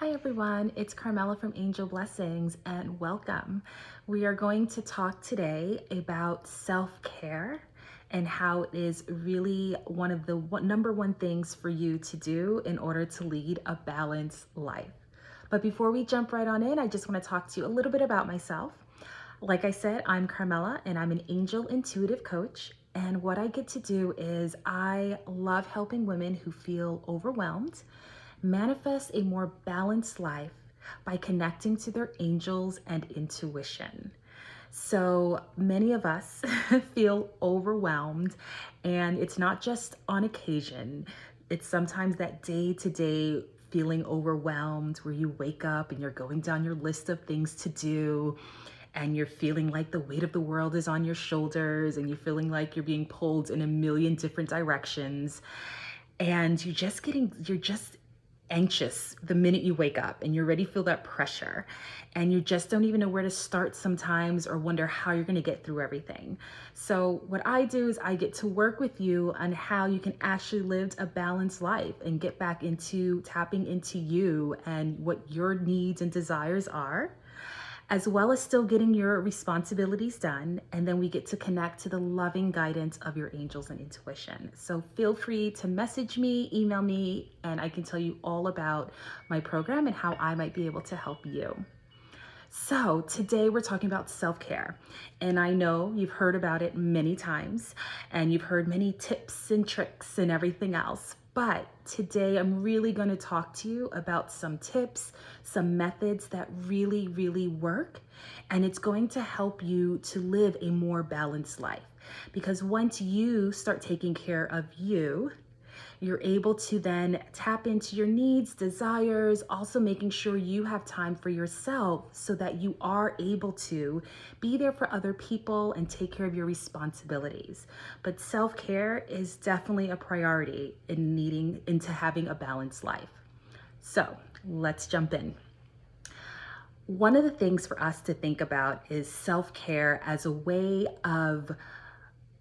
Hi everyone, it's Carmela from Angel Blessings and welcome. We are going to talk today about self-care and how it is really one of the number one things for you to do in order to lead a balanced life. But before we jump right on in, I just want to talk to you a little bit about myself. Like I said, I'm Carmela and I'm an angel intuitive coach. And what I get to do is I love helping women who feel overwhelmed manifest a more balanced life by connecting to their angels and intuition. So many of us feel overwhelmed, and it's not just on occasion, it's sometimes that day to day feeling overwhelmed where you wake up and you're going down your list of things to do and you're feeling like the weight of the world is on your shoulders and you're feeling like you're being pulled in a million different directions and you're just anxious the minute you wake up and you're ready to feel that pressure and you just don't even know where to start sometimes or wonder how you're going to get through everything. So what I do is I get to work with you on how you can actually live a balanced life and get back into tapping into you and what your needs and desires are, as well as still getting your responsibilities done. And then we get to connect to the loving guidance of your angels and intuition. So feel free to message me, email me, and I can tell you all about my program and how I might be able to help you. So today we're talking about self-care, and I know you've heard about it many times and you've heard many tips and tricks and everything else. But today I'm really going to talk to you about some tips, some methods that really work, and it's going to help you to live a more balanced life. Because once you start taking care of you, you're able to then tap into your needs, desires, also making sure you have time for yourself so that you are able to be there for other people and take care of your responsibilities. But self-care is definitely a priority in needing into having a balanced life. So let's jump in. One of the things for us to think about is self-care as a way of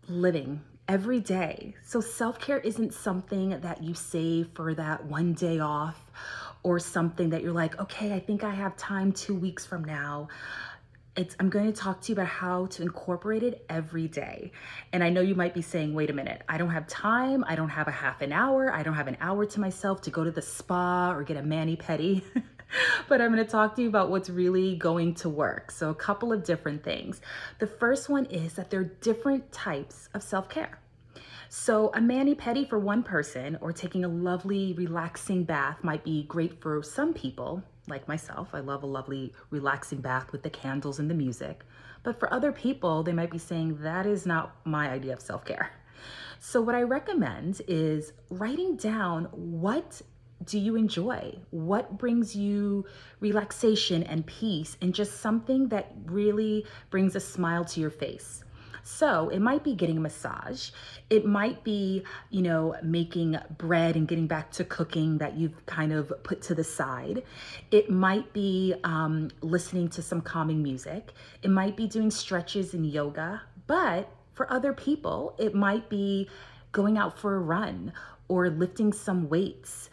living every day. So self-care isn't something that you save for that one day off or something that you're like, okay, I think I have time 2 weeks from now. I'm going to talk to you about how to incorporate it every day. And I know you might be saying, wait a minute, I don't have time. I don't have a half an hour. I don't have an hour to myself to go to the spa or get a mani-pedi. But I'm going to talk to you about what's really going to work. So a couple of different things. The first one is that there are different types of self-care. So a mani-pedi for one person or taking a lovely relaxing bath might be great for some people, like myself. I love a lovely relaxing bath with the candles and the music. But for other people, they might be saying that is not my idea of self-care. So what I recommend is writing down, what do you enjoy? What brings you relaxation and peace and just something that really brings a smile to your face? So it might be getting a massage. It might be, making bread and getting back to cooking that you've kind of put to the side. It might be listening to some calming music. It might be doing stretches and yoga. But for other people, it might be going out for a run or lifting some weights.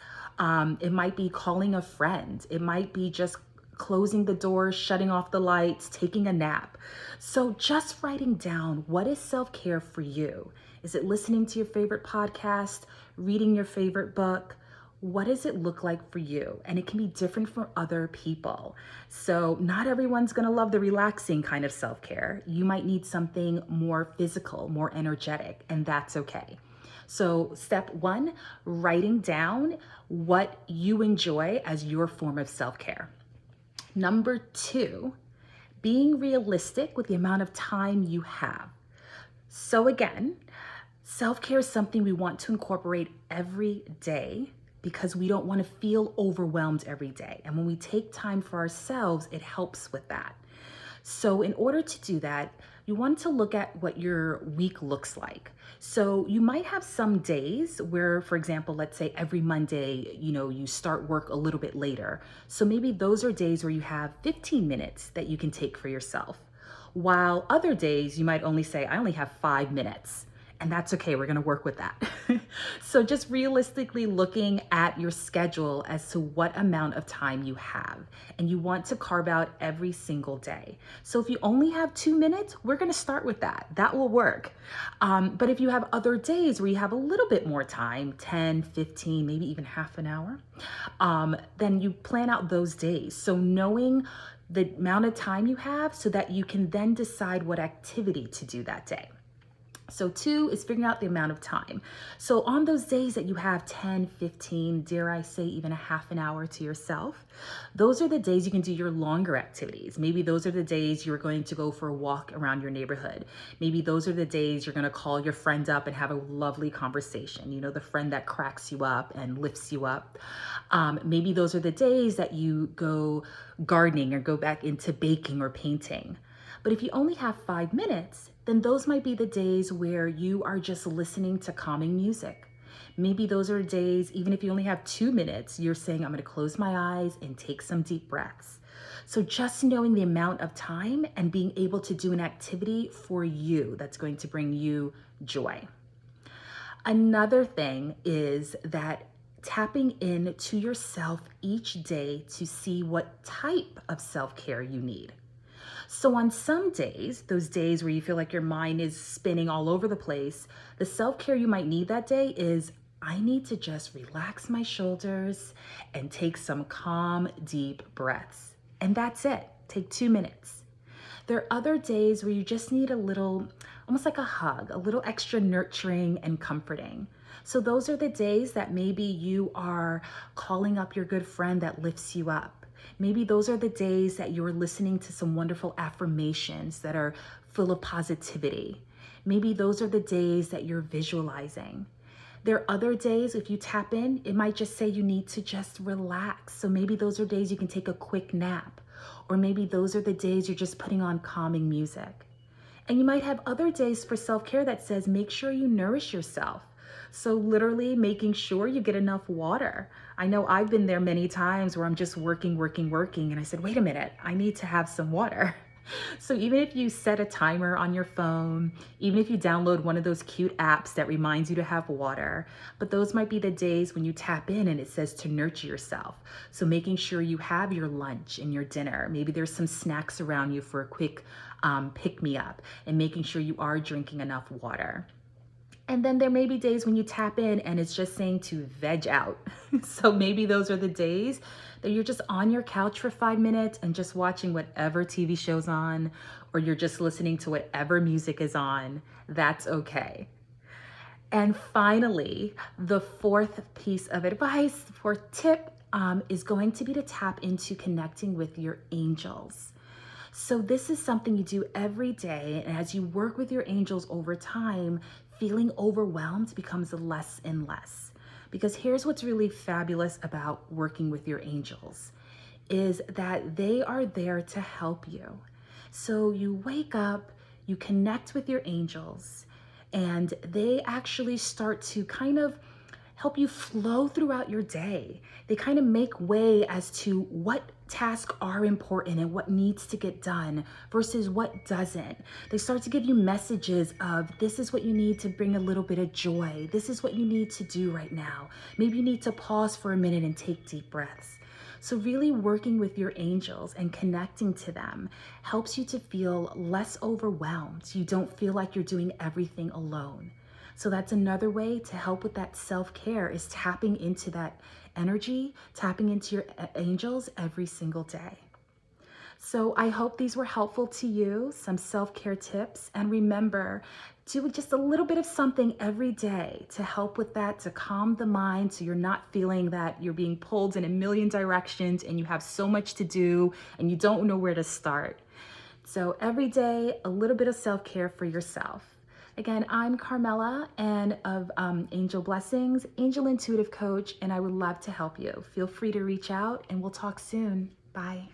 It might be calling a friend. It might be just closing the door, shutting off the lights, taking a nap. So just writing down, what is self-care for you? Is it listening to your favorite podcast, reading your favorite book? What does it look like for you? And it can be different for other people. So not everyone's gonna love the relaxing kind of self-care. You might need something more physical, more energetic, and that's okay. So step one, writing down what you enjoy as your form of self-care. Number two, being realistic with the amount of time you have. So again, self-care is something we want to incorporate every day because we don't want to feel overwhelmed every day. And when we take time for ourselves, it helps with that. So in order to do that, you want to look at what your week looks like. So you might have some days where, for example, let's say every Monday, you start work a little bit later. So maybe those are days where you have 15 minutes that you can take for yourself. While other days you might only say, I only have 5 minutes. And that's okay, we're gonna work with that. So just realistically looking at your schedule as to what amount of time you have, and you want to carve out every single day. So if you only have 2 minutes, we're gonna start with that. That will work. But if you have other days where you have a little bit more time, 10, 15, maybe even half an hour, then you plan out those days. So knowing the amount of time you have so that you can then decide what activity to do that day. So 2 is figuring out the amount of time. So on those days that you have 10, 15, dare I say even a half an hour to yourself, those are the days you can do your longer activities. Maybe those are the days you're going to go for a walk around your neighborhood. Maybe those are the days you're going to call your friend up and have a lovely conversation. You know, the friend that cracks you up and lifts you up. Maybe those are the days that you go gardening or go back into baking or painting. But if you only have 5 minutes, then those might be the days where you are just listening to calming music. Maybe those are days, even if you only have 2 minutes, you're saying, I'm gonna close my eyes and take some deep breaths. So just knowing the amount of time and being able to do an activity for you that's going to bring you joy. Another thing is that tapping in to yourself each day to see what type of self-care you need. So on some days, those days where you feel like your mind is spinning all over the place, the self-care you might need that day is, I need to just relax my shoulders and take some calm, deep breaths. And that's it. Take 2 minutes. There are other days where you just need a little, almost like a hug, a little extra nurturing and comforting. So those are the days that maybe you are calling up your good friend that lifts you up. Maybe those are the days that you're listening to some wonderful affirmations that are full of positivity. Maybe those are the days that you're visualizing. There are other days, if you tap in, it might just say you need to just relax. So maybe those are days you can take a quick nap. Or maybe those are the days you're just putting on calming music. And you might have other days for self-care that says make sure you nourish yourself. So literally making sure you get enough water. I know I've been there many times where I'm just working, and I said, wait a minute, I need to have some water. So even if you set a timer on your phone, even if you download one of those cute apps that reminds you to have water, but those might be the days when you tap in and it says to nurture yourself. So making sure you have your lunch and your dinner. Maybe there's some snacks around you for a quick pick-me-up, and making sure you are drinking enough water. And then there may be days when you tap in and it's just saying to veg out. So maybe those are the days that you're just on your couch for 5 minutes and just watching whatever TV show's on, or you're just listening to whatever music is on. That's okay. And finally, the fourth piece of advice, the fourth tip, is going to be to tap into connecting with your angels. So this is something you do every day, and as you work with your angels over time, feeling overwhelmed becomes less and less. Because here's what's really fabulous about working with your angels, is that they are there to help you. So you wake up, you connect with your angels, and they actually start to kind of help you flow throughout your day. They kind of make way as to what tasks are important and what needs to get done versus what doesn't. They start to give you messages of, this is what you need to bring a little bit of joy. This is what you need to do right now. Maybe you need to pause for a minute and take deep breaths. So really working with your angels and connecting to them helps you to feel less overwhelmed. You don't feel like you're doing everything alone. So that's another way to help with that self-care, is tapping into that energy, tapping into your angels every single day. So I hope these were helpful to you, some self-care tips. And remember, do just a little bit of something every day to help with that, to calm the mind so you're not feeling that you're being pulled in a million directions and you have so much to do and you don't know where to start. So every day, a little bit of self-care for yourself. Again, I'm Carmela and of Angel Blessings, Angel Intuitive Coach, and I would love to help you. Feel free to reach out and we'll talk soon. Bye.